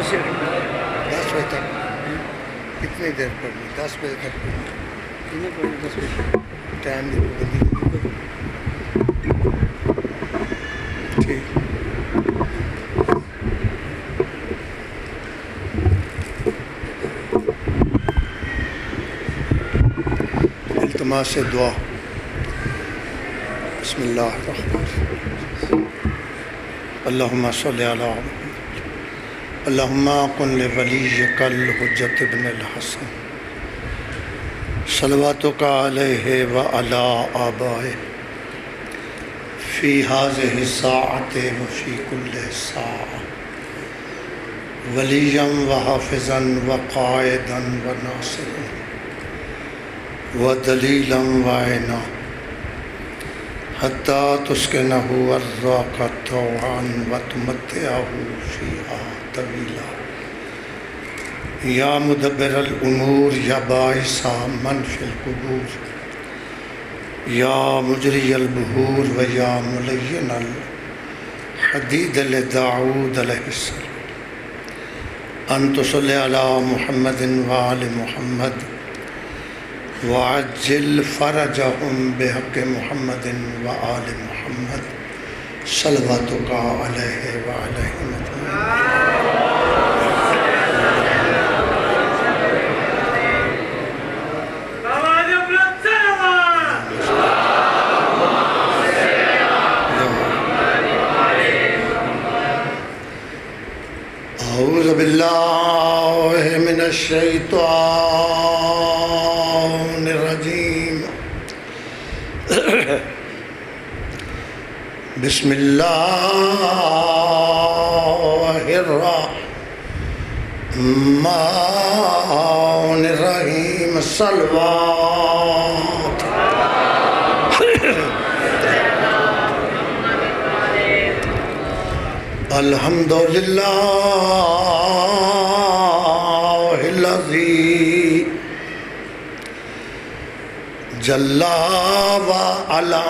10 بجے تک کتنی دیر پڑھنی؟ 10 بجے تک ٹائم دی پابندی ٹھیک۔ التماس دعا۔ بسم اللہ الرحمن الرحیم۔ اللہم صلی علی محمد اللہم کن لولیک الحجۃ ابن الحسن صلواتک علیہ وعلی آبائہ فی ہذہ الساعۃ وفی کل ساعۃ ولیا وحافظا وقائدا وناصرا ودلیلا وعینا حتی تسکنہ ارضاک طوعا وتمتعہ فیہا طویلا یا مدبر الامور یا باعث من فی القبور یا مجری البحور و یا ملین الحدید لداعود علیہ السلام انت صلی علی محمد وآل محمد وعجل فرجهم بحق محمد وآل محمد صلواتک علیہ وعلیہ اعوذ باللہ من الشیطان الرجیم بسم اللہ الرحمن الرحیم صلوات الحمدللہ الذی جل وعلا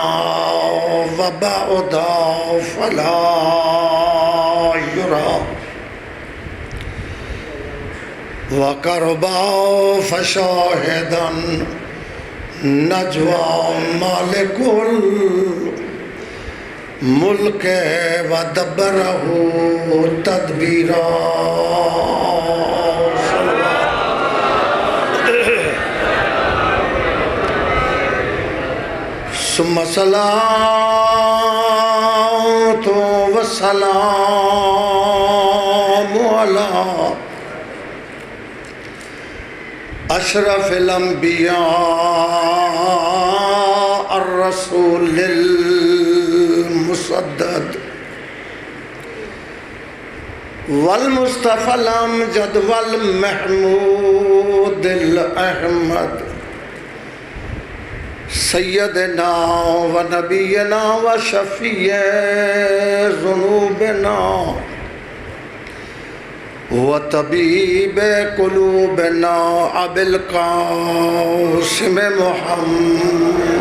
وبعد فلا یرا وقرب فشاہدا نجوى مالک الملک ودبرہ تدبیرا ثم صلاة والسلام على اشرف الانبیاء الرسول المسدد والمصطفى الامجد والمحمود الاحمد سیدنا و نبینا و شفیع ذنوبنا و طبیب قلوبنا ابی القاسم محمد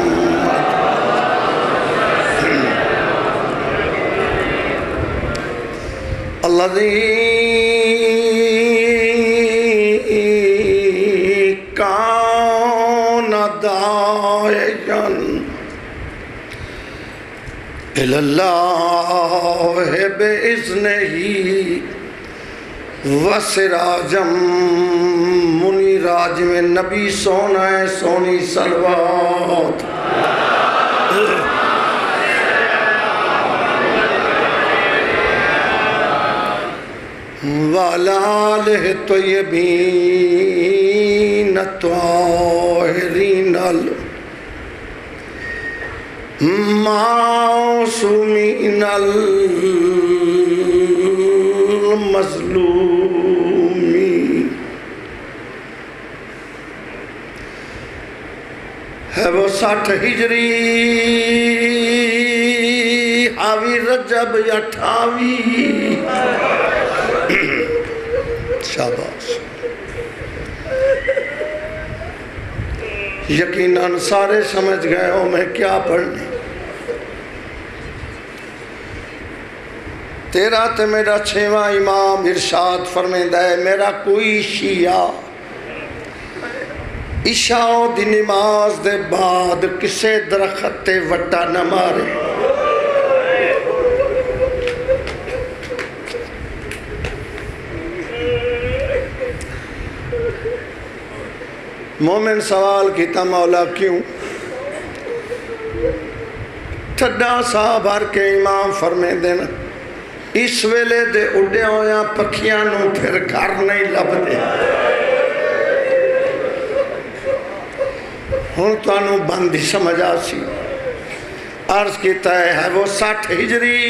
الذی کان داعیا الی اللہ بإذنہ وسراجا منیرا میں نبی سونا ہے سونی صلوات وعلى آلہ الطیبین الطاہرین المعصومین المظلومین۔ ہے وہ 60 ہجری حاوی رجب 28 شاباش۔ یقیناً سارے سمجھ گئے ہو میں کیا پڑھنے۔ تیرا تے میرا چھواں امام ارشاد فرمیندہ ہے میرا کوئی شیعہ عشاء دی نماز دے بعد کسے درخت تے وٹا نہ مارے. مومن سوال کیتا مولا کیوں؟ ٹھڈا صاحب ہر کے امام فرمے دینا اس ویلے دے اڈے ہویا پکھیاں نو پھر گھر نہیں لب دے. ہن تو انو بندی سمجھا سی. عرض کیتا ہے وہ 60 ہجری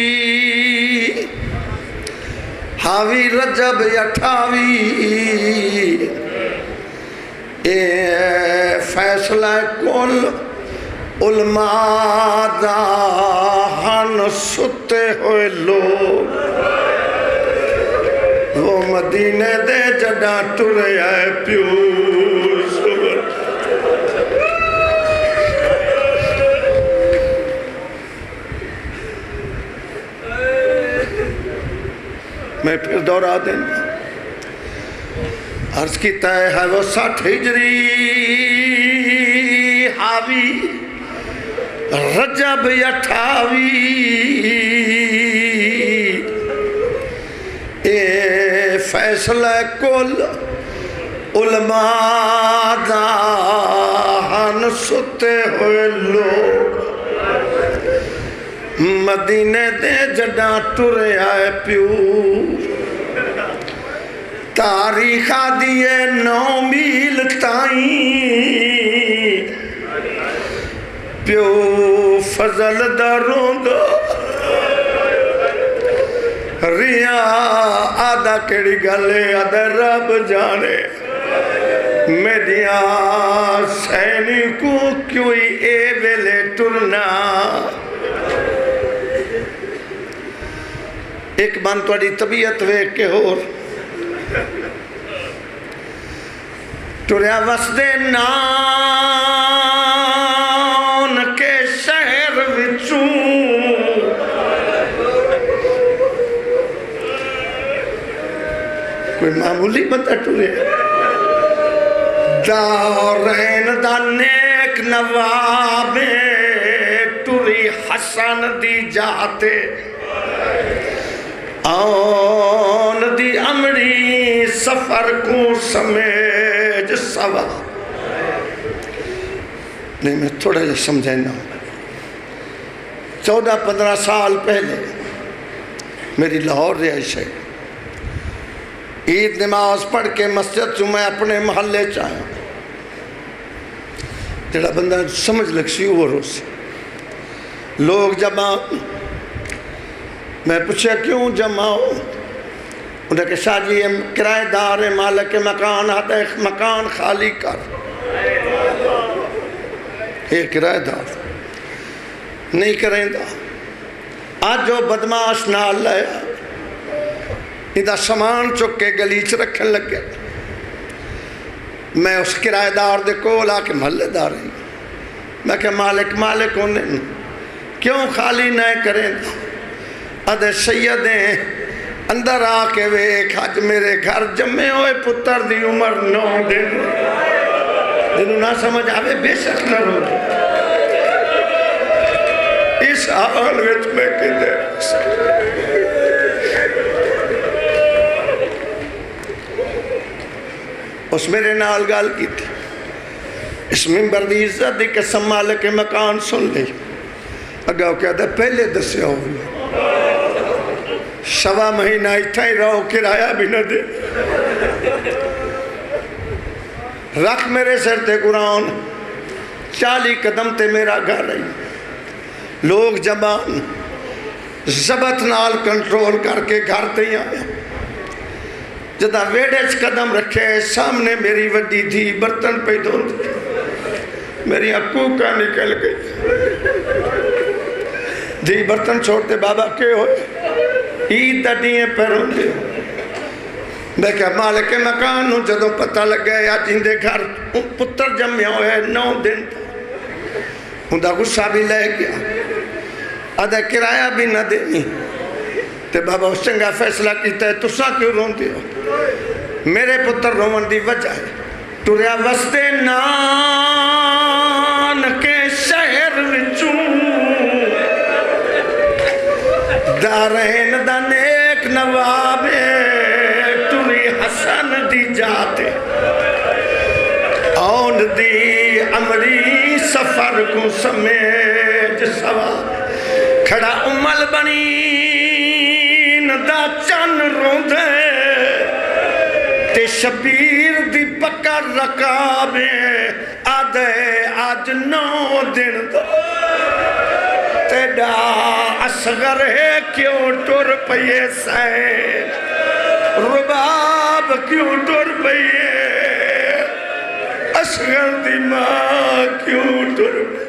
حاوی رجب 28 اے فیصلہ کل علماء دا ہن ستے ہوئے لوگ وہ مدینے دے جڑا ٹرے آئے پیوس. میں پھر دورا دیں عرض کیتا ہے وہ 60 ہجری حاوی رجب 28 اے فیصلہ کل علماء دا ہن ستے ہوئے لوگ مدینے دے جڑا ٹرے آئے پیو. تاریخ دیئے 9 میل تائیں پیو فضل درود ریا آدھا کیڑی گلے آدھا رب جانے میڈیا سینی کو کیوئی اے ویلے ٹرنا. ایک بان توڑی طبیعت ویک کے ہور ٹریا وسدے نان کے شہر وچوں کوئی معمولی بندہ ٹرے دارین دا نیک نواب ٹری حسن دی جاتے آن دی امری سفر کو سمیج سوا. نہیں میں تھوڑا جا سمجھائنا ہوں. 14-15 سال پہلے میری لاہور رہائش ہے. عید نماز پڑھ کے مسجد سے میں اپنے محلے چاہیا جڑا بندہ سمجھ لگ سی وہ روز لوگ جمع. میں پوچھا کیوں جمع ہو؟ انہیں کہ شاہ جی کرائے دار مالک مکان آتا ہے مکان خالی کر. یہ کرائے دار نہیں کریں دا. آج جو بدماش نال لیا ادھا سامان چک کے گلیچ رکھن لگ گیا. میں اس کرائے دار دے کو لا کے محلے دار ہیں. میں کہ مالک انہیں کیوں خالی نہ کریں دا؟ ادھے سیدیں اندر آ کے ویکھ آج میرے گھر جمعے ہوئے پتر دی عمر 9 دن جنہوں نہ سمجھ آوے بے شک نہ رو دے. اس حال وچ میں کہتے اس میرے نال گال کی تھی. اس ممبر دی عزت دی قسم مالک مکان سن لی. اگاو کہا تھا پہلے دسیا ہوئی شوا مہینہ اتھا ہی رہو کرایہ بھی نہ دے. رکھ میرے سر تے قرآن 40 قدم تے میرا گھر رہی. لوگ جبان زبط نال کنٹرول کر کے گھر تے ہی آیا. جدہ ویڈیچ قدم رکھے سامنے میری وڈی تھی برتن پہ دھون تھی. میری عقوقہ نکل گئی. دھی برتن چھوڑتے بابا کے ہوئے عید دا دیئے پیروں دے. میں کہا مالک مکان ہوں جدوں پتہ لگ گئے یا جندے گھر پتر جمعے ہوئے 9 دن تھا. ہوں دا غصہ بھی لے گیا. ادھا کرایہ بھی نہ دینی تے بابا اس چنگا فیصلہ کیتا ہے تساں کیوں روندے ہو؟ میرے پتر رون دی وجہ ہے ٹریا وستے نانکے شہر وچوں دارین دا نیک نواب ٹری حسن دی جاتے آن دی عمری سفر کو سمیج سوا کھڑا امل بنی دا چن روندے تے شبیر دی پکڑ رکابے آدھے آج 9 دن دا تیڈا اصغر ہے کیوں ٹر پئیے سین رباب کیوں ٹر پئیے اصغر دی ماں کیوں ٹر پئیے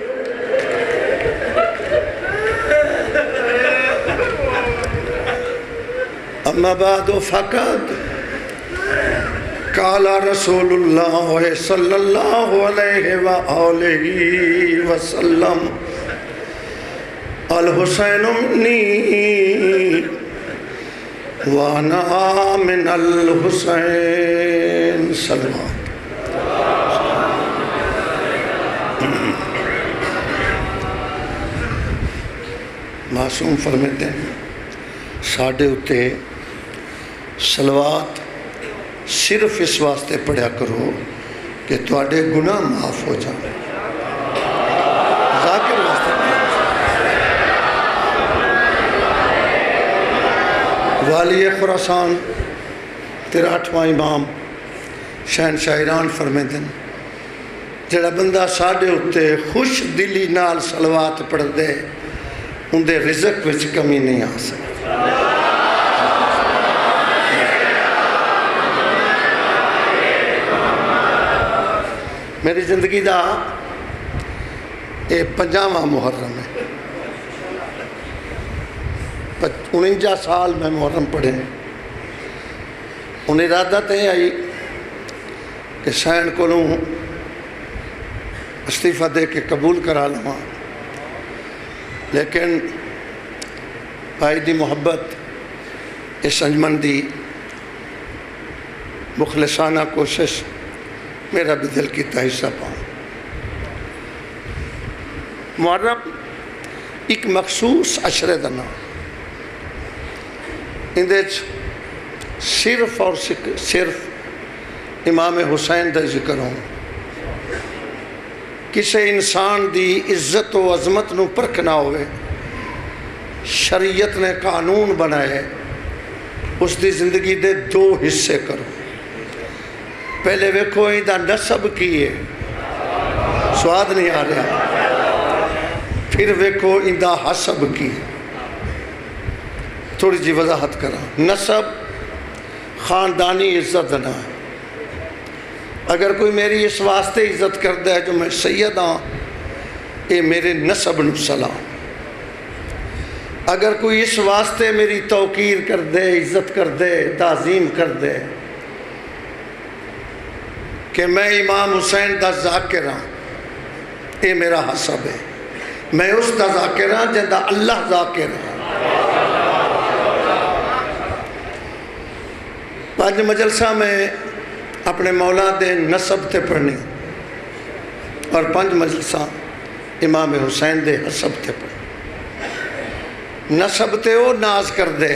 اما بعد فقط قال رسول اللہ صلی اللہ علیہ وآلہ وسلم الحسین منی وانا من الحسین سلمان معصوم فرماتے ہیں ساڑھے اتے صلوات صرف اس واسطے پڑھیا کرو کہ تواڈے گناہ معاف ہو جائیں ذاکر واسطے والی خراسان 83واں امام شہنشاہ ایران فرمیندے ہیں جڑا بندہ ساڑھے اتے خوش دلی نال صلوات پڑھ دے اندے رزق وچ کمی نہیں آ سکتی میری زندگی دا یہ 50واں محرم ہے 49 سال میں محرم پڑھے انہیں ارادہ تے آئی کہ سین کو استعفیٰ دے کے قبول کرا لوں لیکن بھائی دی محبت اس انجمن دی مخلصانہ کوشش میرا بھی دل کی حصہ پاؤں محرم ایک مخصوص عشرے دا نام اندے صرف اور صرف امام حسین دا ذکر ہوں کسی انسان دی عزت و عظمت نو پرکھنا ہوئے شریعت نے قانون بنائے اس دی زندگی دے 2 حصے کرو پہلے ویکھو ایندہ نسب کی ہے سواد نہیں آ رہا پھر ویکھو ایندہ حسب کی تھوڑی جی وضاحت کرا نسب خاندانی عزت نہ ہے اگر کوئی میری اس واسطے عزت کر دے جو میں سید ہاں یہ میرے نسب نو سلام اگر کوئی اس واسطے میری توقیر کر دے عزت کر دے تعظیم کر دے کہ میں امام حسین دا ذاکر ہاں یہ میرا حسب ہے میں اس دا ذاکر ہاں جندہ اللہ ذاکر ہاں 5 مجلسہ میں اپنے مولا دے نسب تے پڑھنی اور 5 مجلسہ امام حسین دے حسب تے پڑھنی نسب تے وہ ناز کر دے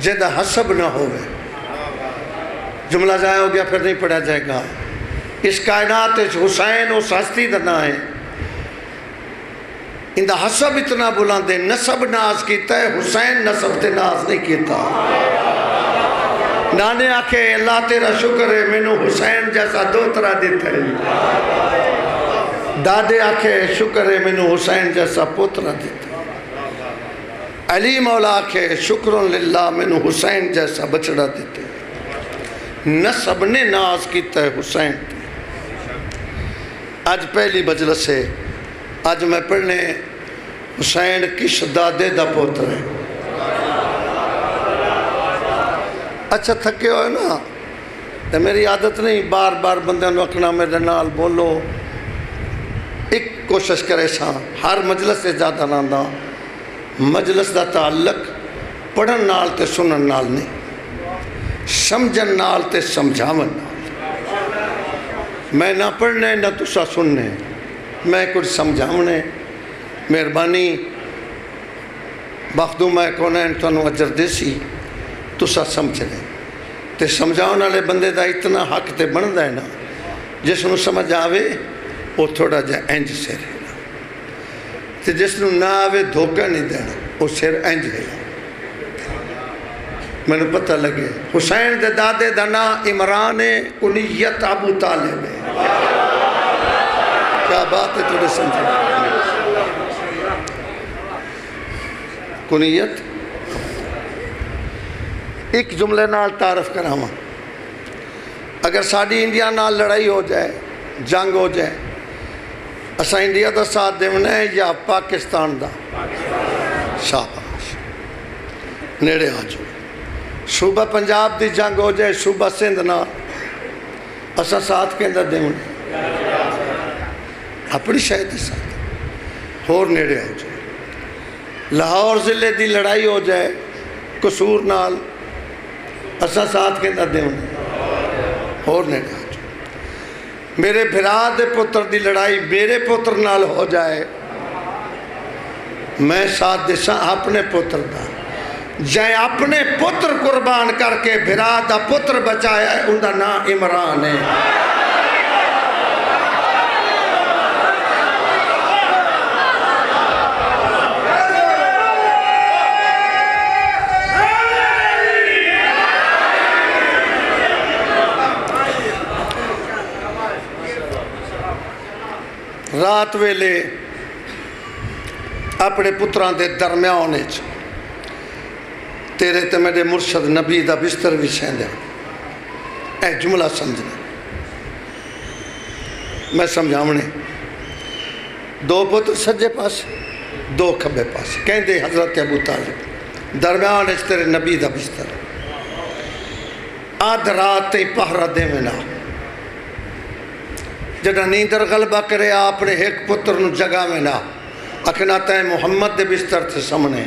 جدہ حسب نہ ہوئے جملہ ضائع ہو گیا پھر نہیں پڑھا جائے گا اس کائنات حسین اس ہستی دنا ہے اندہ حسب اتنا بلان دے نسب ناز کیتا ہے حسین نسب تے ناز نہیں کیتا نانے آکھے اللہ تیرا شکر ہے میں نو حسین جیسا 2 طرح دیتا ہے دادے آکھے شکر ہے میں نو حسین جیسا پوترہ دیتا ہے علی مولا آکھے شکر للہ میں نو حسین جیسا بچڑا دیتا ہے نسب نے ناز کیتا ہے حسین آج پہلی مجلس ہے آج میں پڑھنے حسین کس دادے دا پوتر ہے اچھا تھکے ہوئے نا میری عادت نہیں بار بار بندے رکھنا میرے نال بولو ایک کوشش کرے سا ہر مجلس سے زیادہ نہ دا مجلس دا تعلق پڑھن نال تے سنن نال نہیں، سمجھن نال تے سمجھاون نال۔ میں نہ پڑھنے نہ تسا سننے، میں کچھ سمجھاونے۔ مہربانی مخدوم کونین تانوں اجر دیسی، تسا سمجھ لیں تے سمجھاؤن والے بندے دا اتنا حق تے بندا ہے نا، جس نو سمجھ آوے وہ تھوڑا جا انج سے رہنا، تے جس نو نہ آوے دھوکہ نہیں دینا، وہ سر انج ہے۔ میں نے پتہ لگے حسین دے دادے دا نا عمران کنیت ابو طالب ہے۔ کیا بات ہے تھوڑے سمجھا؟ کنیت ایک جملے نال تعارف کراواں۔ اگر ساڑی انڈیا نال لڑائی ہو جائے، جنگ ہو جائے، اسا انڈیا دا ساتھ دیونا ہے یا پاکستان دا؟ شاباش، نیڑے آ جو۔ صوبہ پنجاب دی جنگ ہو جائے، صوبہ سندھ نال، اسا ساتھ کے اندر دیونا اپنی شاید ساتھ۔ اور نیڑے آ جو۔ لاہور ضلع دی لڑائی ہو جائے قصور نال، اسا ساتھ کے اندر دیونا اور نیڑے آ جو۔ میرے بھرا دے پتر دی لڑائی میرے پتر نال ہو جائے، میں ساتھ دے ساں اپنے پتر دا، جائے اپنے پتر قربان کر کے بھرا دا پتر بچایا ہے، ان دا نام عمران ہے۔ رات ویلے اپنے پتران دے درمیان ہونے تیرے تے میرے مرشد نبی دا بستر بھی سیندے، اے جملہ سمجھنا، میں سمجھاونے۔ دو پتر سجے پاس، دو کھبے پاس، کہیں دے حضرت ابو طالب، درمیان اس تیرے نبی دا بستر، آدھ رات تے پہرہ دے میں نہ، جڑا نیندر غلبہ کرے اپنے ایک پتر نو جگہ میں نہ، اکھنا تے محمد دے بستر تے سامنے،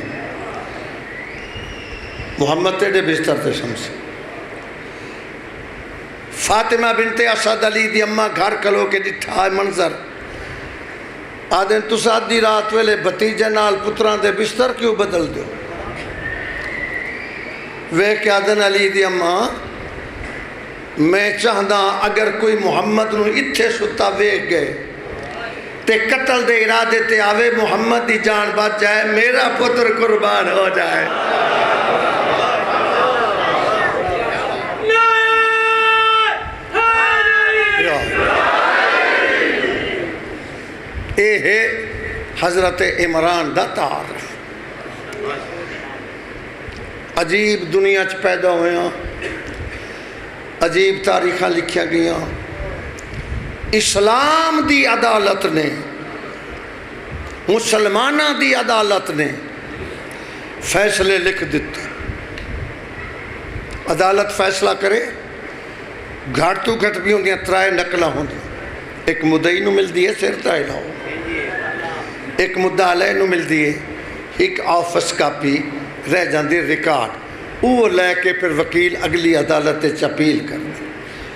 محمد تے بستر تے سمجھے۔ فاطمہ بنت اسد علی دی اماں گھر کلو کے ڈٹھا منظر، آدھیں تو ساتھ دی رات ویلے بھتیجے نال پتران دے بستر کیوں بدل دیو؟ وہ کہ آدھن علی دی اماں میں چاہدا اگر کوئی محمد نو اتھے ستا ویک گئے تے قتل دے ارادے تے آوے، محمد دی جان بچ جائے، میرا پتر قربان ہو جائے۔ اے ہے حضرت عمران دا تعارف۔ عجیب دنیا چ پیدا ہوئے ہیں، عجیب تاریخاں لکھیا گیا۔ اسلام دی عدالت نے، مسلمانہ دی عدالت نے فیصلے لکھ دیتے۔ عدالت فیصلہ کرے، گھٹ تو گھٹ بھی ہوندیاں ترائے نقلہ ہوندیاں، ایک مدعی نو مل دیئے سر تائے لاؤ، ایک مدعا علیہ نو مل دیئے ایک آفس کاپی رہ جاندی ریکارڈ، وہ لے کے پھر وکیل اگلی عدالت چپیل کر دی۔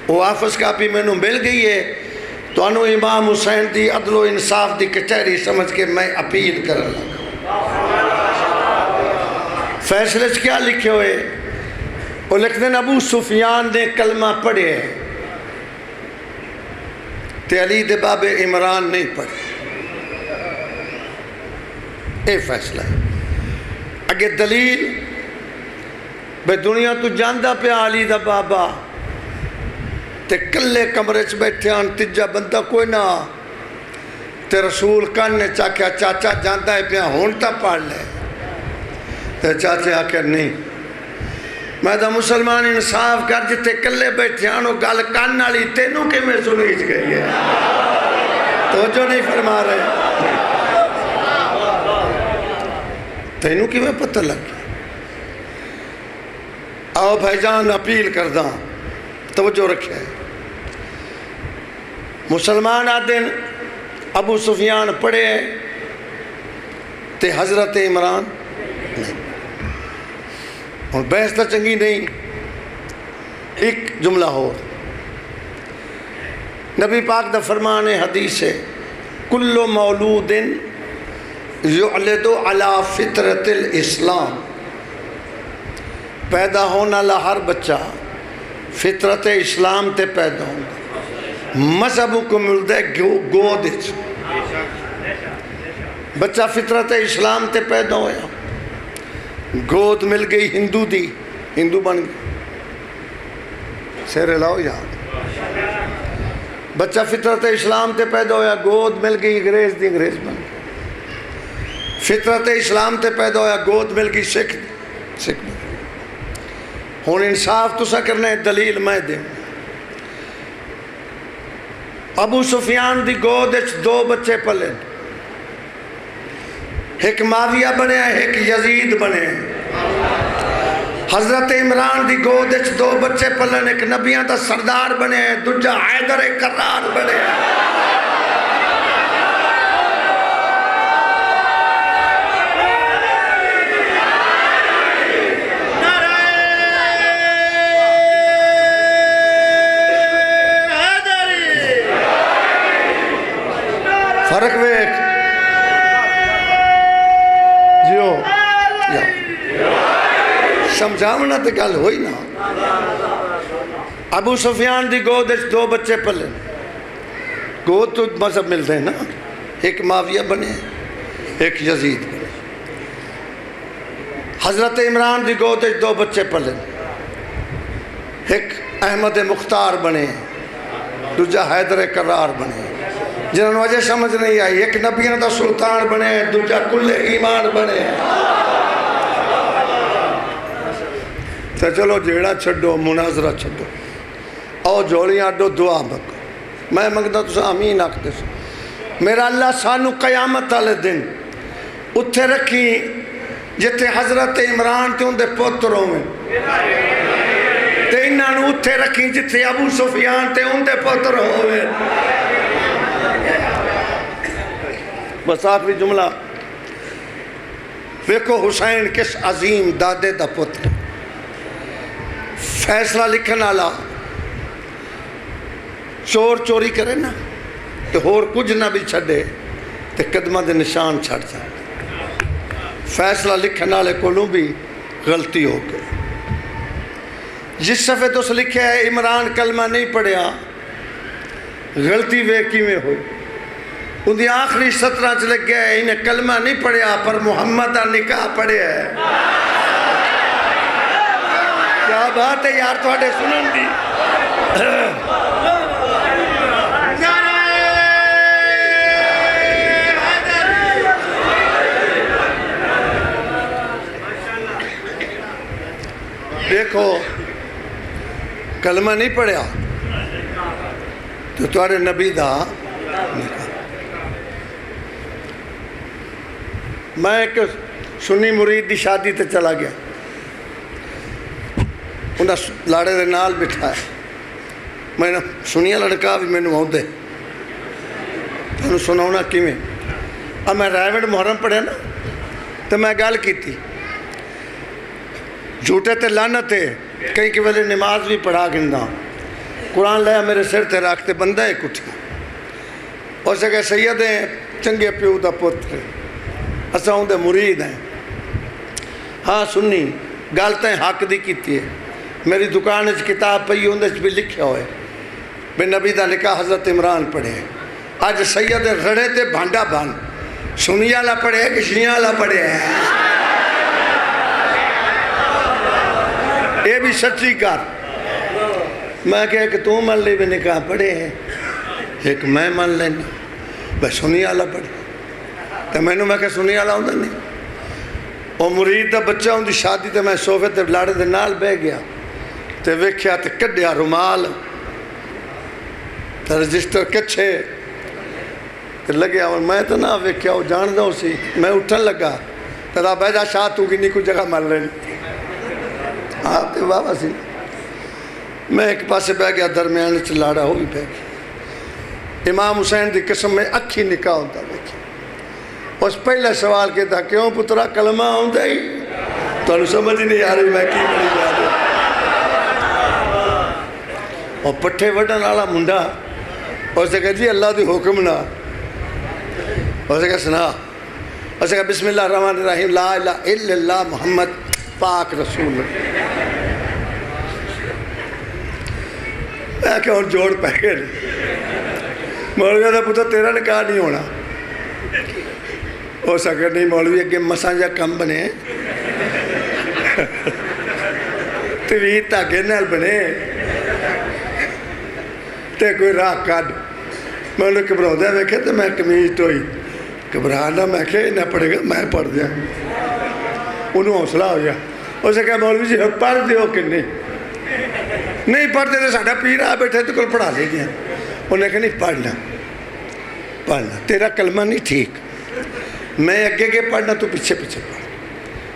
وہ آفس کاپی میں نو مل گئی ہے تو انو امام حسین دی عدل و انصاف دی کچہری سمجھ کے میں اپیل کر لگا۔ فیصلے سے کیا لکھے ہوئے؟ وہ لکھتے ہیں ابو سفیان نے کلمہ پڑھے تے علی دے باب عمران نہیں پڑھے۔ اے فیصلہ ہے۔ اگے دلیل بے دنیا تو جاندہ پہ علی دا بابا تے کلے کمرے چ بیٹھے آن، تیجا بندہ کوئی نہ، تے رسول کان نے چاکیا چاچا جاندہ ہے پہ ہونٹا پاڑ لے، تے چاچے آکر نہیں، میں دا مسلمان انصاف کر جتے کلے بیٹھے آنو گال کان نالی تینوں کے میں سنیج گئی ہے، تو جو نہیں فرما رہے تینوں کی میں پتہ لگ گیا۔ آؤ بھائی جان اپیل کرداں، توجہ رکھے۔ مسلمان آدن ابو سفیان پڑھے تے حضرت عمران نہیں۔ ہوں بحث تو چنگی نہیں، ایک جملہ ہو، نبی پاک دا فرمان حدیث ہے، کل مولود یولد علی فطرت الاسلام، پیدا ہونا لا ہر بچہ فطرت اسلام تے پیدا ہوگا، مذہب کو ملتا ہے گود، بچہ فطرت اسلام تے پیدا ہویا، گود مل گئی ہندو دی، ہندو بن گئی، سیر لاؤ یاد، بچہ فطرت اسلام تے پیدا ہویا، گود مل گئی انگریز دی، انگریز بن گئی، فطرت اسلام تے پیدا ہویا، گود مل گئی سکھ دی، سکھ بن گئی۔ ہون انصاف تسا کرنا ہے، دلیل میں دیں، ابو سفیان دی گود اچ دو بچے پلے، ایک معاویہ بنے ہیں، ایک یزید بنے ہیں۔ حضرت عمران دی گود اچ دو بچے پلن، ایک نبیاں دا سردار بنے ہیں، دوجا حیدر کرار بنے ہیں۔ فرق ویک جیو سمجھاونا تے گل ہوئی نا۔ ابو سفیان دی گود اچ دو بچے پلے، گود تو مذہب ملتے ہیں نا، ایک معاویہ بنے ایک یزید بنے۔ حضرت عمران دی گود اچ دو بچے پلے، ایک احمد مختار بنے، دوجا حیدر کرار بنے، جنہوں نے وجہ سمجھ نہیں آئی، ایک نبیوں دا سلطان بنے، دوجا کل ایمان بنے۔ تو چلو جیڑا چھڑو، مناظرہ چھڑو، او جوڑیاں اڈو، دعا مگو، میں مگدہ تو سا امین آکھتے سو، میرا اللہ سانو قیامت والے دن اتھے رکھی جتے حضرت عمران تے اندے پتروں میں، تے انہاں نو اتھے رکھی جتے ابو سفیان تے اندے پتروں میں۔ بس آخری جملہ، ویکھو حسین کس عظیم دادے دا پتر، فیصلہ لکھن والا، چور چوری کرے نا تو ہور کچھ نہ بھی چھڑے تو قدمہ دے نشان چھڑ جائے، فیصلہ لکھن والے کولوں بھی غلطی ہو گئی۔ جس صفحے تو سے لکھے ہے عمران کلمہ نہیں پڑھیا، غلطی ویکی میں ہوئی، ان دی آخری 17 چ لگ گیا ہے انہیں کلمہ نہیں پڑھیا پر محمد کا نکاح پڑھیا ہے۔ کیا بات ہے یار تھوڑے سنن دی۔ دیکھو کلمہ نہیں پڑھیا تو تھوڑے نبی دا نکاح۔ میں ایک سنی مرید دی شادی تے چلا گیا، انہیں لاڑے دے نال بٹھایا، میں نے سنیا لڑکا بھی میں نے آؤں دے انہوں سناؤنا کی میں، اب میں رائیوڈ محرم پڑھے نا تو میں گال کی تھی، جھوٹے تے لانت ہے، کہیں کی وجہ نماز بھی پڑھا گندہ، قرآن لیا میرے سر تے راکتے بندہ ایک اٹھا، اور سے کہ سید ہیں چنگے پیو دا پتر، اساں ہوں دے مرید ہیں، ہاں سنی گالتیں حق دی کیتی ہے، میری دکان اچھ کتاب پئی ہوں دے بھی لکھیا ہوئے، بے نبی دا نکاح حضرت عمران پڑھے، آج سید رڑے تے بھانڈا بھان، سنی آلہ پڑھے کہ شیعہ آلہ پڑھے ہیں، یہ بھی سچی کار، میں کہا کہ تو من لے بھی نکاح پڑھے ہیں، ایک میں من لینا، بے سنی آلہ پڑھے، تو میں نے کہا سنی آلہ ہوں نہیں، اور مرید دا بچہ ہوں دی شادی تے میں صوفے تے لاڑے دے نال بے گیا، تے ویکھیا تے کڈیا رومال، تے رجسٹر کچھے، تے لگیا اور میں تو نہ ویکھیا وہ جان دو سی، میں اٹھن لگا، تے دا بیجا شاہ تو کی نہیں کوئی جگہ مل رہی، آپ تے بابا سی، میں ایک پاسے بے گیا درمیان چلاڑا ہوئی بے گیا، امام حسین دی قسم میں اکھی نکاح ہوتا دیکھیں، اس پہلے سوال کہتا کیوں پترا کلمہ ہوں دے ہی تو سمجھ ہی نہیں آ رہی میں کی پڑھی جا رہی. اور پٹھے وڈن والا منڈا اسے کہا جی اللہ دی حکم نہ اسے کہا سنا اسے کہا بسم اللہ الرحمن الرحیم لا الہ الا اللہ محمد پاک رسول اللہ. میں کہ اور جوڑ پہ گئے مولوی دا پتر تیرا نکاح نہیں ہونا. ہو سکتا نہیں مولوی اگے مساں جا کم بنے تیوی تاکے نال بنے تے کوئی راہ کھڈ. میں انہوں نے گھبراؤں دیا ویکھے تو میں کمیز ٹوئی گھبرانا میں کہ نہ پڑھے گا میں پڑھ دیا. انہوں حوصلہ ہو گیا. اسے کہا مولوی جی پڑھ دیو کہ نہیں پڑھتے تو ساڈا پیر آ بیٹھے تو کل پڑھا لے گیا. انہوں نے کہا نہیں پڑھنا تیرا کلمہ نہیں ٹھیک میں اگے کے پڑھنا تو پیچھے پیچھے پڑھ.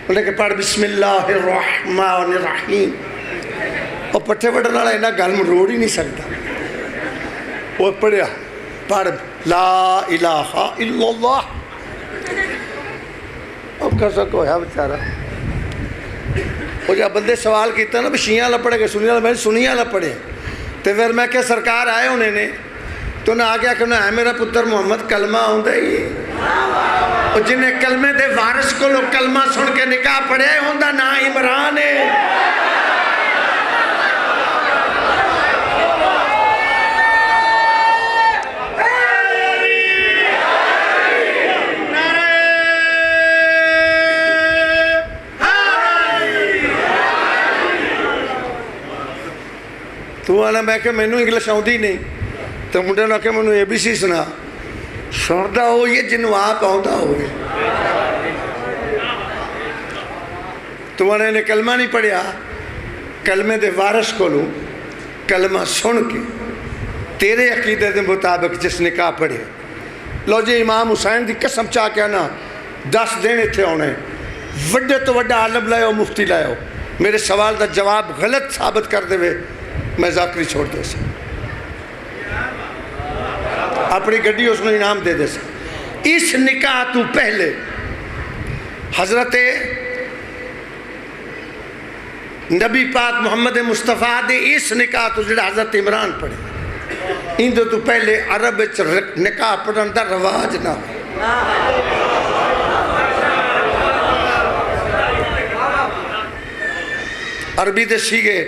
انہوں نے کہا پڑھ بسم اللہ الرحمن الرحیم. اور پٹھے وڈن والا اینا گل مروڑ ہی نہیں سکتا. وہ پڑھیا پڑھ لا الہ الا اللہ. اب کیسا کو ہے بیچارہ وہ جب بندے سوال کیتا نا بھی شیعہ والا پڑھے گا سنی والا. میں سنی والا پڑھے تو پھر میں کہ سرکار آئے انہیں نے تو نہ آ گیا کہ ہے میرا پتر محمد کلمہ آتا ہی اور جنہیں کلمے دے وارث کو لوگ کلمہ سن کے نکاح پڑھے ہوندہ نا عمران ہے. تو آنا میں کہ میں نے انگلش آؤں نہیں تو منڈے نے کہ میں نے ABC سنا سنتا ہو یہ جنو آپ آؤں ہوئے. تو آنا نے کلمہ نہیں پڑھیا کلمے دے وارث کو لوں کلمہ سن کے تیرے عقیدے دے مطابق جس نکاح پڑھے. لو جی امام حسین دی قسم چاہ کے آنا 10 دن اتھے ہونے وڈے تو وڈا عالم لائے ہو مفتی لائے ہو میرے سوال دا جواب غلط ثابت کر دے ہوئے میں ذاکری چھوڑ دے سا اپنی گڈی اس نے انعام دے دے سا. اس نکاح تو پہلے حضرت نبی پاک محمد مصطفیٰ دے اس نکاح تو جڑا حضرت عمران پڑھے ان تو پہلے عرب نکاح پڑھن دا رواج نہ عربی دے سیگے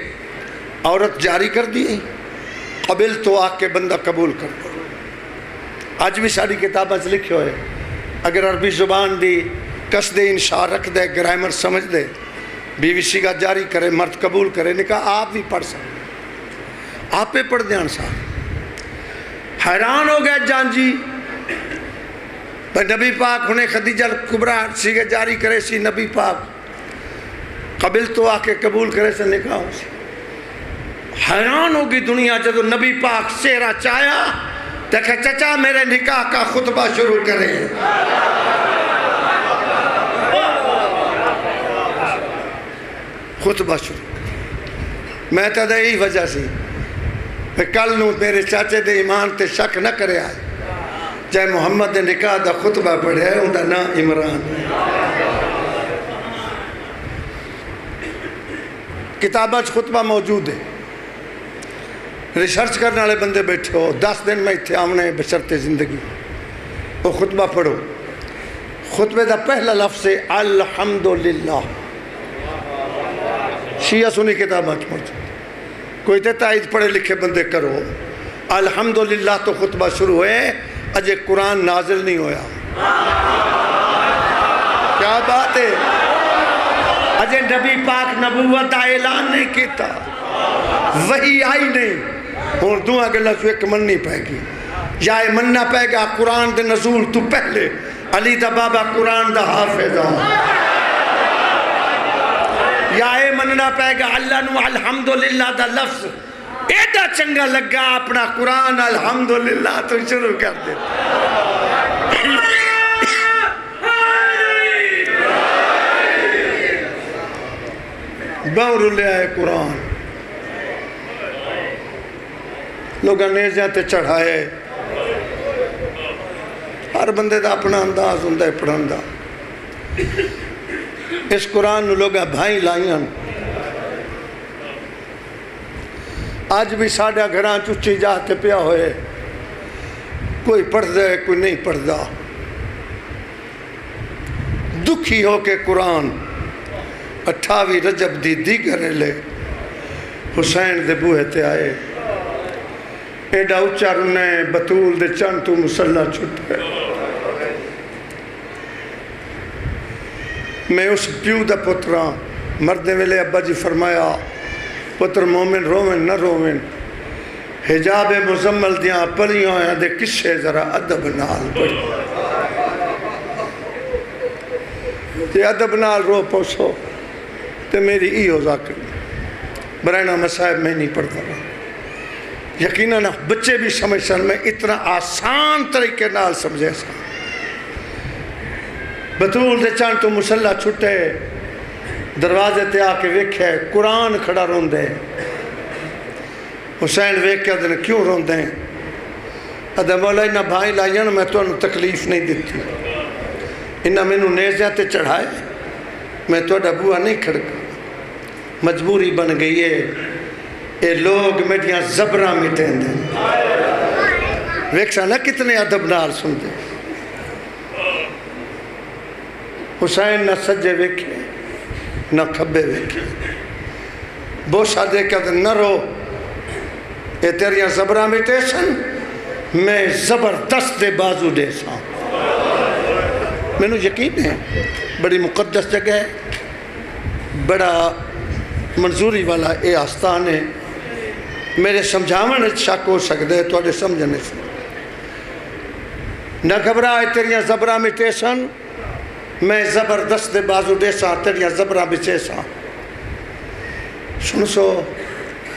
عورت جاری کر دی قبل تو آ کے بندہ قبول کر دو. آج بھی ساری کتابیں لکھے ہوئے اگر عربی زبان دی قصد انشاء رکھ دے گرامر سمجھ دے بیوی سیگا جاری کرے مرد قبول کرے نکاح آپ بھی پڑھ سکتے آپ پہ پڑھ دیان صاحب. حیران ہو گئے جان جی نبی پاک انہیں خدیجہ کبریٰ سیگے جاری کرے سی نبی پاک قبل تو آ کے قبول کرے سے نکاح ہو سی. حیران ہوگی دنیا جب نبی پاک سیرہ چایا دیکھے چچا میرے نکاح کا خطبہ شروع کرے. خطبہ شروع میں تو یہی وجہ سی کل نو میرے چاچے دے ایمان تے شک نہ کرے آئے جائے محمد دے نکاح دا خطبہ پڑھے ان دا نا عمران. کتابہ خطبہ موجود ہے ریسرچ کرنے والے بندے بیٹھے ہو 10 دن میں اتھے آمنے بشرط زندگی وہ خطبہ پڑھو. خطبے دا پہلا لفظ ہے الحمدللہ. شیعہ سنی کتابات موجود کوئی تے تائید پڑھے لکھے بندے کرو الحمدللہ تو خطبہ شروع ہوئے اجے قرآن نازل نہیں ہویا. کیا بات ہے اجے نبی پاک نبوت اعلان نہیں کیتا وہی آئی نہیں اور دعا گلہ تو ایک مننی پائے گی یا مننا پائے گا قرآن دے نزول تو پہلے علی دا بابا قرآن دا حافظ یا مننا پائے گا اللہ نو الحمدللہ دا لفظ ایڈا چنگا لگا اپنا قرآن الحمدللہ تو شروع کر دے. باور لے آئے قرآن لوگ نیزیاں تے چڑھائے ہر بندے دا اپنا انداز ہوندہ ہے پڑھن دا. اس قرآن نو لوگ بھائی لائیں آج بھی ساڑھا گھران چچی جاتے پیا ہوئے کوئی پڑھ دے کوئی نہیں پڑھ دا دکھی ہو کے قرآن 28 رجب دی گھرے لے حسین دے بوہے تے آئے ایڈا اچھا رنے بطول دے چند تو مسلح چھٹ گئے میں اس پیو دا پتران مردے ویلے ابا جی فرمایا پتر مومن رومن نہ رومن حجاب مزمل دیاں پڑھیاں ہیں دے کسے ذرا ادب نال پڑھی تے ادب نال رو پوسو تے میری ایو ذاکر برائنہ مسائب میں نہیں پڑھتا رہا یقیناً بچے بھی سمجھ سن میں اتنا آسان طریقے نال سمجھے سا بطول دے چاند تو مسلح چھٹے دروازے تے آکے ویکھے قرآن کھڑا رون دے حسین ویکھے دن کیوں رون دیں ادھا مولا انہا بھائی لائیاں میں تو انہوں تکلیف نہیں دیتی انہا میں انہوں نیزیاں تے چڑھائے میں تو اڈا بوہا نہیں کھڑکا مجبوری بن گئی ہے اے لوگ میڈیاں زبرہ مٹیں دیں ویکھسا نہ کتنے ادب نال سن دیں حسین نہ سجے ویکھے نہ کھبے ویکھے بوسا دے کے دن نہ رو اے تیریاں زبرہ مٹے سن میں زبردست دے بازو دے سا میں نے یقین ہے بڑی مقدس جگہ ہے بڑا منظوری والا اے آستان ہے میرے سمجھاونے شک ہو سکتے ہیں تو اڈے سمجھنے سے نہ گھبرائے تیریاں زبرہ مٹے سن میں زبردست دے بازو دے سا تیریاں زبرہ بچے سا سن سو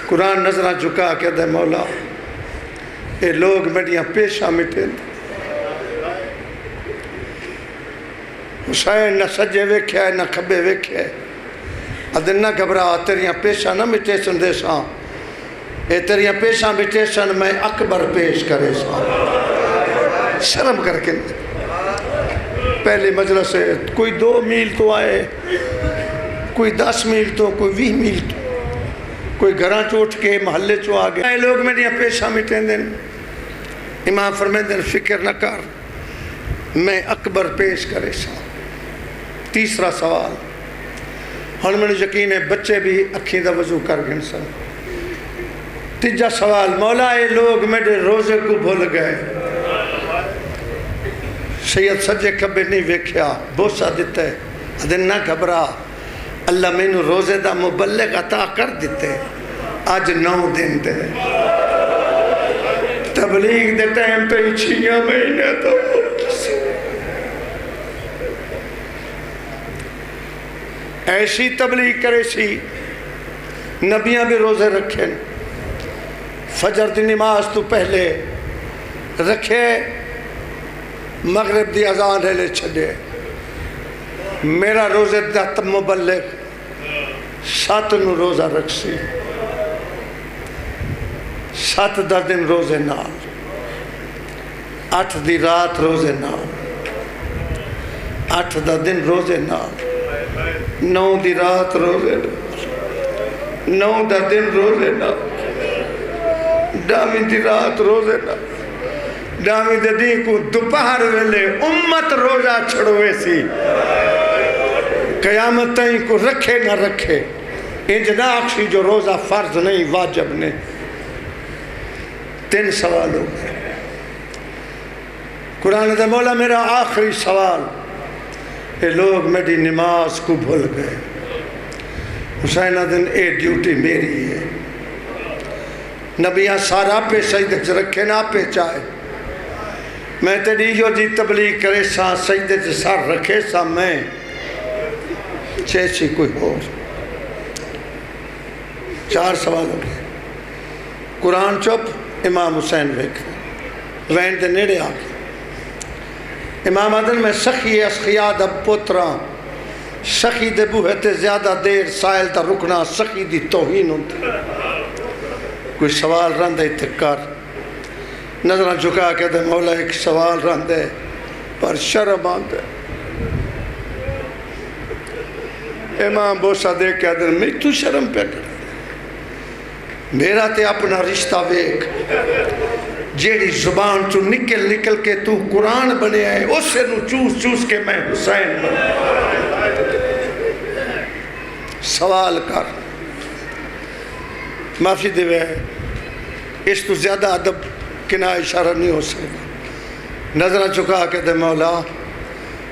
قرآن نظرہ جھکا کے دے مولا اے لوگ میڈیاں پیشہ مٹیں حسین نہ سجے ویکھے نہ کھبے ویکھے ادن نہ گھبرا تیریاں پیشہ نہ مٹے سن دے سا اے تیریاں پیشہ مٹے سن میں اکبر پیش کرے سا شرم کر کے پہلے مجلس سے کوئی 2 میل تو آئے کوئی 10 میل تو کوئی 20 میل تو کوئی گھراں چوٹ کے محلے چو آگے اے لوگ میں نے پیشہ مٹیں دیں امام فرمائیں دیں فکر نہ کر میں اکبر پیش کرے سا تیسرا سوال ہن میں نے یقین ہے بچے بھی اکھیں دا وضو کر گئے سن تیجا سوال مولا اے لوگ میرے روزے کو بھول گئے سید سجے کبھی نہیں ویکھیا بوسا دیتے ادن نہ گھبرا اللہ میں نے روزے دا مبلغ عطا کر دیتے آج 9 دن دے تبلیغ دے ٹائم پہ 6 مہینے تو ایسی تبلیغ کرے سی نبیاں بھی روزے رکھیں فجر دی نماز تو پہلے رکھے مغرب دی اذان ہے لے چھڑے میرا روزے دا مبلغ 7 نو روزہ رکھ سی 7 دا دن روزے نال 8 دی رات روزے نال 8 دا دن روزے نال 9 دی رات روزے نال 9 دا دن روزے نال 10 دی رات روزے نال 10 دے دن کو دوپہر ویلے امت روزہ چھڑوے سی قیامت تائیں کو رکھے نہ رکھے انج نہ آکشی جو روزہ فرض نہیں واجب نہیں 3 سوال ہو گئے قرآن دے مولا میرا آخری سوال اے لوگ میری نماز کو بھول گئے حسین دن اے ڈیوٹی میری ہے نبیاں سارا پہ سجدے سے رکھے نہ پہ چاہے میں تیری جو جی تبلیغ کرے سا سجدے سے سار رکھے سا میں چیسی کوئی ہو 4 سوال ہو گئے قرآن چپ امام حسین ویکھ وین دے نیڑے آگے امام عدن میں سخی اسخیا دا پوتران سخی دے بوہے تے زیادہ دیر سائل دا رکنا سخی دی توہین ہوتی کوئی سوال رندے اتکار نظرہ جھکا کے دے مولا ایک سوال رندے پر شرم آندے امام بوسا دے کے آدھر میں تو شرم پہ کر میرا تے اپنا رشتہ ویک جیڑی زبان چو نکل نکل کے تو قرآن بنے آئے اسے نو چوس چوس کے میں حسین بنے سوال کر معافی دے اس تو زیادہ ادب کنا اشارہ نہیں ہو سکتا نظرہ چکا کے دے مولا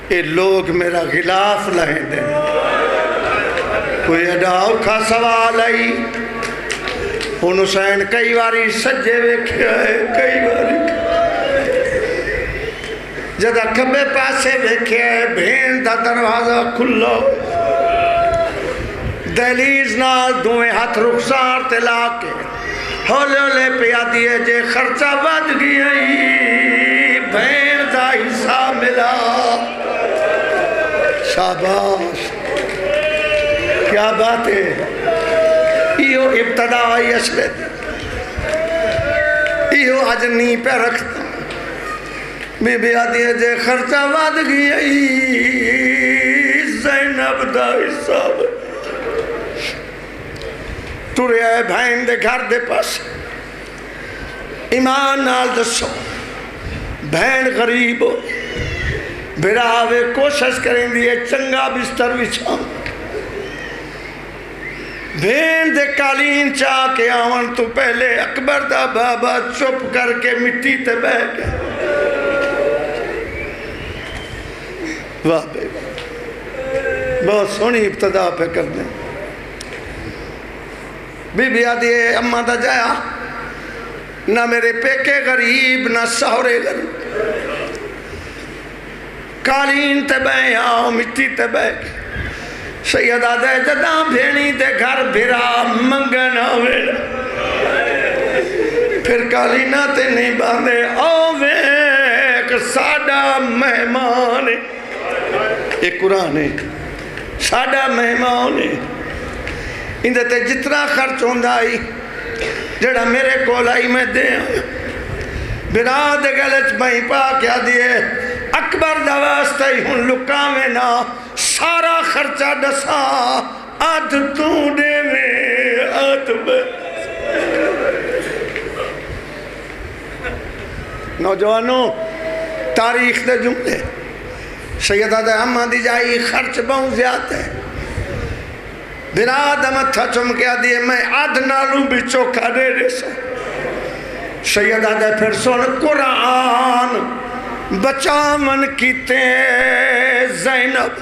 اے لوگ میرا غلاف لہیں دے کوئی اڈاؤ کھا سوال آئی ہن حسین کئی باری سجے ویکھیا ہے کئی باری جدہ کبے پاسے ویکھیا ہے بھین دا دروازہ کھلو دہلیز نال دوئے ہاتھ رخسار تلا کے ہولے ہولے پیا دیئے جے خرچہ بد گئی بھین دا حصہ ملا شاباش کیا بات ہے ایو ابتدائی اشرت ایو اجنی پہ رکھتا بی بی آدھی ہے جے خرچہ بد گئی زینب دا حصہ ٹورے آئے بھائن دے گھر دے پاس ایمان نال دسو بھین غریب ہو بھراوے کوشش کریں دیئے چنگا بستر وچھاؤں بھین دے قالین چاہ کے آون تو پہلے اکبر دا بابا چپ کر کے مٹی تے بہ گیا واہ بے بہت سونی ابتدا پہ کر دیں بی بی آدھی ہے اممہ دا جایا نہ میرے پیکے غریب نہ سہرے غریب قالین تے بہ آؤ مٹی تے بہ گیا سیدہ دے جدہ بھینی دے گھر بھرا منگن آویلا پھر قالینہ تے نہیں باندھے آویک ساڑا مہمان ایک قرآن ہے ساڑا مہمان ہے اندھے تے جتنا خرچ ہوندہ آئی جڑا میرے کولائی میں دے بنا دے گلچ بھائی پا کیا دیئے اکبر دواستا ہی ہن لکا میں نا سارا خرچہ ڈسا آدھ تو دے میں آدھ میں نوجوانوں تاریخ دے جملے سیدہ دے امہ دی جائی خرچ بہت زیادہ ہے براد متھا چمکیا دیئے میں آدھ نالوں بھی چوکا دے رسا سیدہ دے پھر سن قرآن بچا من کیتے زینب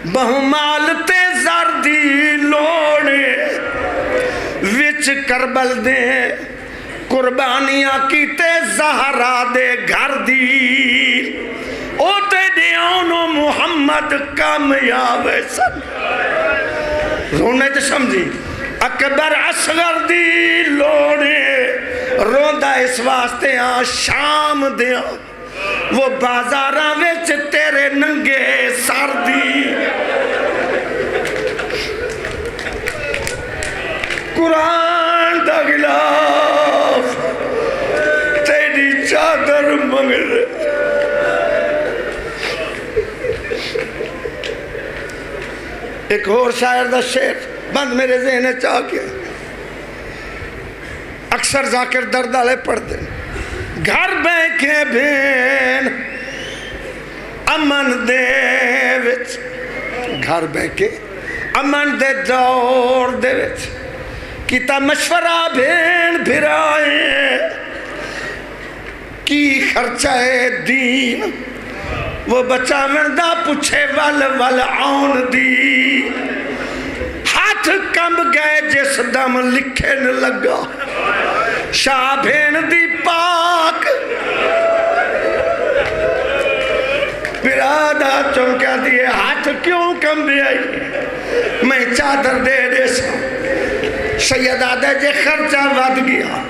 بہمالتے زردی لوڑے وچ کربل دے قربانیاں کیتے زہرا دے گھر دی اوتے دیانو محمد کامیاب سن رونے تو سمجھی اکبر اصغر دی لوڑے روندہ اس واسطے شام دیا وہ بازاراں وچ تیرے ننگے سر دی قرآن دا غلاف تیری چادر منگر ایک اور شاعر دا شعر بند میرے ذہن چاہ کیا اکثر ذاکر درد آلے پڑھتے گھر بیکھے بین امن دے وچ گھر بیکھے امن دے دور دے وچ کیتا مشورہ بین بھرائے کی خرچہ دین وہ بچہ مردہ پوچھے ول ول آن دی ہاتھ کم گئے جس دم لکھے نہ لگا شاہ بین دی پاک برادہ چونکہ دیئے ہاتھ کیوں کم بھی آئی میں چادر دے دے سا سیدہ دے جے خرچہ ود گیا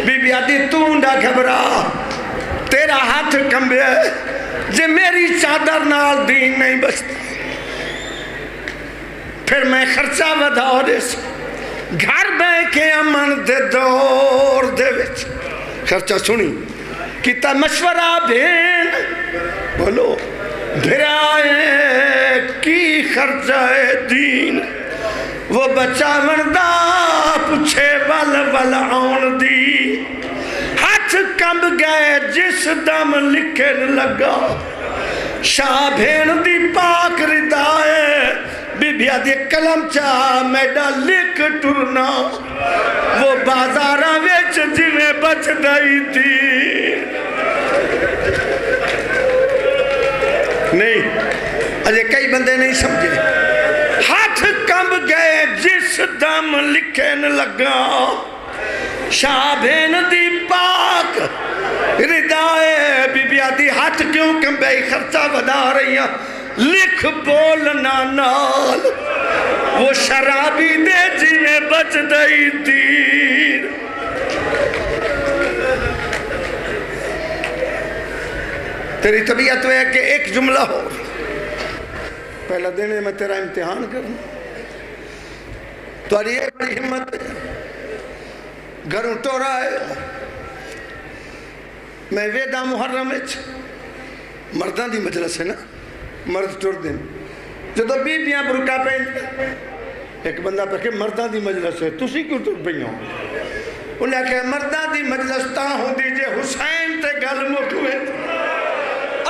بی بی آدھی تونڈا گھبرا تیرا ہاتھ کم بھی آئی جے میری چادر نال دین نہیں بچتا پھر میں خرچہ ودھاؤ دے سا گھر بے کے امن دے دور دے وچ خرچہ سنی کیتا مشورہ بین بولو بھرائے کی خرچہ دین وہ بچاون دا پچھے ول ول آن دی ہاتھ کمب گئے جس دم لکھن لگا شاہ بھین دی پاک ردائے بی بیا دی کلم چاہ میڈا لکھ ٹرنا وہ بازاراں وچ جویں بچ دائی تھی نہیں اجے کئی بندے نہیں سمجھے ہاتھ کمب گئے جس دم لکھن لگا شاہ بھین دی پاک ردائے بی بیا دی ہاتھ کیوں کمبے خرچہ بدا رہی ہیں لکھ بولنا نال وہ شرابی دے جی میں بچ دئی تیر تیری طبیعت ہے کہ ایک جملہ ہو پہلا دن میں تیرا امتحان کروں تو یہ بڑی ہمت ہے گھروں تو رہا ہے میں ویدہ محرم مردان دی مجلس ہے نا مرد ٹور دن جدو بی بیاں برکا پہن ایک بندہ پہ کہ مردان دی مجلس ہے تسی کیوں ٹور پہ ہوں انہیں کہا مردان دی مجلس تا ہوں دیجے حسین تے گل مکوے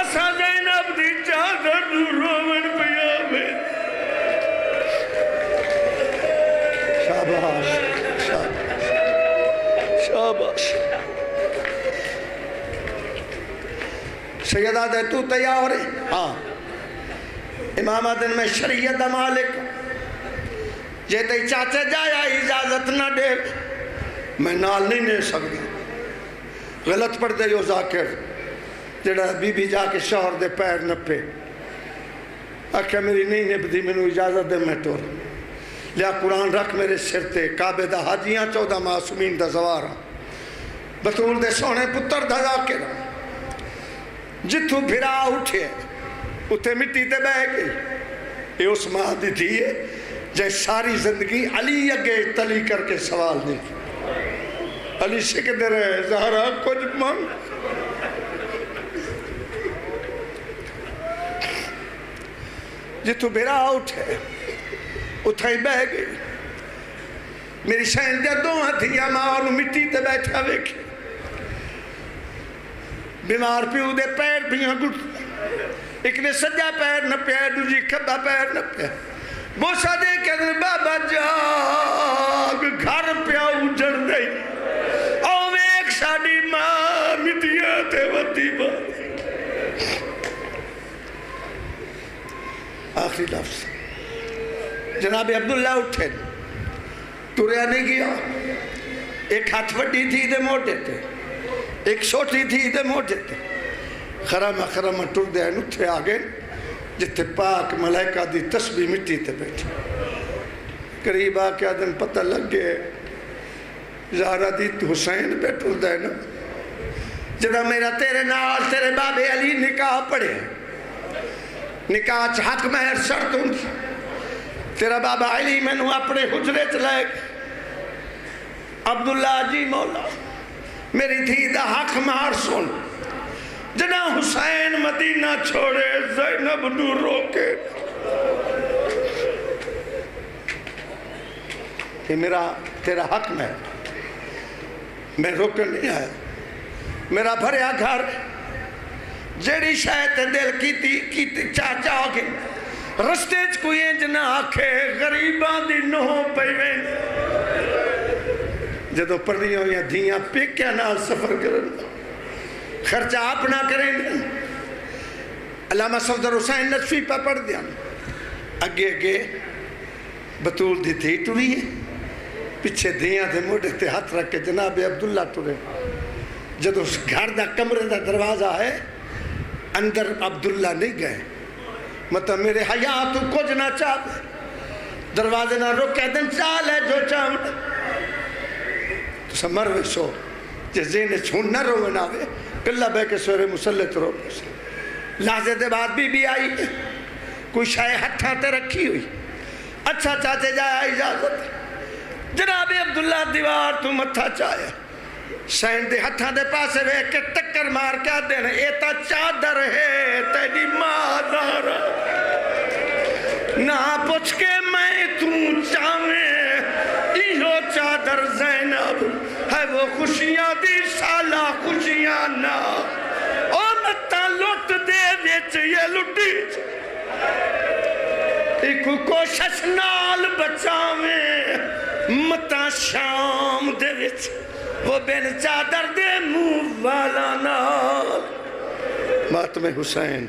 اسا زینب دی چادر رومن پیا میں شاباش شاباش سیدہ دے تو تیار ہے ہاں امام دن میں شریعت مالک جے تے چاچے جایا اجازت نہ دے میں نال نہیں لے سکتی غلط پڑھ دے یو ذاکر جڑا بی بی جا کے شوہر دے پیر نپے آکھا میری نہیں نبدی میں نو اجازت دے میں ٹور لیا قرآن رکھ میرے سر تے کعبے دا حاجیاں 14 معصومین دا زوارا بطول دے سونے پتر دا ذاکر جتھو بھرا اٹھے اتھے مٹی تے بہ گئی یہ اس ماں دی تھی ہے جائے ساری زندگی علی اگے تلی کر کے سوال نہیں کی علی سکندر ہے زہرہ کچھ مانگ جتھو بھرا اٹھے اتھے ہی بہ گئی میری شہن دیا دو ہتھیاں ماں اور مٹی تے بیٹھا ویکھے بیمار پیو دے پیر پیاں گھٹ ایک نے سجا پیر نہ پیا دوجی کھبا پیر نہ پیا بوسا دے کہ بابا جاگ گھر پیا اجڑ گئی او ایک ساڑی ماں مٹیاں تے ودی بات آخری لفظ جناب عبداللہ اٹھے توریا نہیں گیا ایک ہاتھ وڈی تھی دے موٹے تھے ایک چھوٹی تھی دے موٹے تھے خرمہ ٹر دے ہیں اٹھے آگے جتے پاک ملائکہ دی تسبیح مٹی تے بیٹھے قریب آکے آدم پتہ لگ گئے زہرہ دی حسین پہ ٹر دے نا جدہ میرا تیرے نال تیرے باب علی نکاح پڑھے نکاح حق مہر شرط ہوں تیرا بابا علی میں نو اپنے حجرے چلائے عبداللہ جی مولا میری تھی دا حق مہر سن جنا حسین مدینہ چھوڑے زینب نو روکے یہ میرا تیرا حق میں روکن نہیں آیا میرا بھریا گھر جیڑی شاید دل کی چاچا کے رستے کوئی انجنا آکھے غریبان دی نہو پیویں جدو پڑھنی ہوئی دھیاں پیکیا نال سفر کرن خرچہ اپنا کریں گے علامہ صفدر حسین نصفی پہ پڑھ دیا اگے بطول دی تھی ٹوری ہے پچھے دھیاں دے موڑے تے ہاتھ رکھ کے جناب عبداللہ ٹورے جدو اس گھر دا کمرے دا دروازہ ہے اندر عبداللہ نہیں گئے مطلب میرے حیاء تو کچھ نہ چاہتے دروازے نہ روکے دن چال ہے جو چاہتے تو سمر ویسو جس زین چھون نہ روے نہ ہوئے کلہ بے کے سورے مسلط رو لازے دے بعد بھی آئی کوئی شاہ ہتھاں تے رکھی ہوئی اچھا چاچے جایا اجازت جناب عبداللہ دیوار تو متھا چاہیا سین دے ہتھاں دے پاسے وے کے ٹکر مار کیا دینا ایتا چادر ہے تیری مادارا نہ پوچھ کے میں توں چاہویں ایہو چادر زینب ہے وہ خوشیاں دی سالہ خوشیاں نہ او متا لٹ دے ویچ یہ لٹی ایک کوشش نال بچاویں متا شام دے ویچ وہ بین چادر دے منہ والا نال ماتم حسین